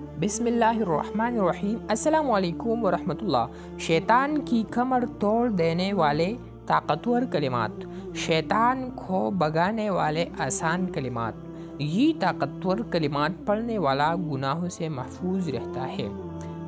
بسم اللہ الرحمن الرحیم۔ السلام علیکم ورحمۃ اللہ۔ شیطان کی کمر توڑ دینے والے طاقتور کلمات، شیطان کو بھگانے والے آسان کلمات۔ یہ طاقتور کلمات پڑھنے والا گناہوں سے محفوظ رہتا ہے۔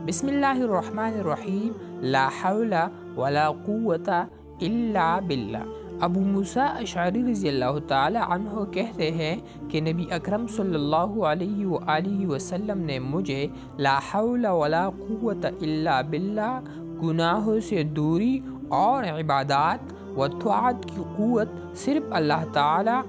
بسم اللہ الرحمن الرحیم۔ لا حول ولا قوت الا باللہ۔ ابو موسیٰ اشعری رضی اللہ تعالی عنہ کہتے ہیں کہ نبی اکرم صلی اللہ علیہ وآلہ وسلم نے مجھے لا حول ولا قوت الا باللہ، گناہوں سے دوری اور عبادات و طاعت کی قوت صرف اللہ تعالی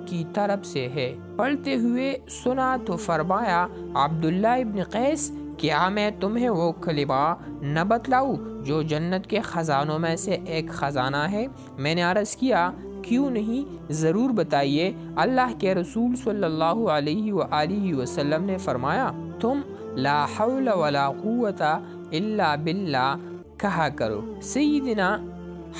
کی طرف سے ہے، پڑھتے ہوئے سنا تو فرمایا، عبداللہ ابن قیس، کیا میں تمہیں وہ کلمہ نہ بتلاؤں جو جنت کے خزانوں میں سے ایک خزانہ ہے؟ میں نے عرض کیا، کیوں نہیں، ضرور بتائیے۔ اللہ کے رسول صلی اللہ علیہ وآلہ وسلم نے فرمایا، تم لا حول ولا قوت الا باللہ کہا کرو۔ سیدنا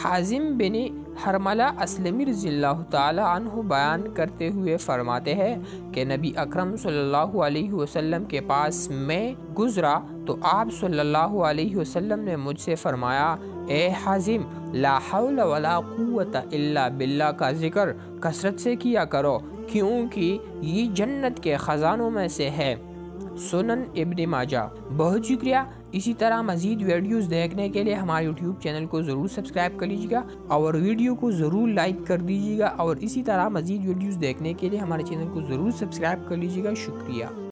حازم بن حرملہ اسلمی رضی اللہ تعالی عنہ بیان کرتے ہوئے فرماتے ہیں کہ نبی اکرم صلی اللہ علیہ وسلم کے پاس میں گزرا تو آپ صلی اللہ علیہ وسلم نے مجھ سے فرمایا، اے حازم، لا حول ولا قوت الا باللہ کا ذکر کثرت سے کیا کرو، کیونکہ یہ جنت کے خزانوں میں سے ہے۔ سنن ابن ماجہ۔ بہت شکریہ۔ اسی طرح مزید ویڈیوز دیکھنے کے لیے ہمارے یوٹیوب چینل کو ضرور سبسکرائب کر لیجیے گا اور ویڈیو کو ضرور لائک کر دیجیے گا، اور اسی طرح مزید ویڈیوز دیکھنے کے لیے ہمارے چینل کو ضرور سبسکرائب کر لیجیے گا۔ شکریہ۔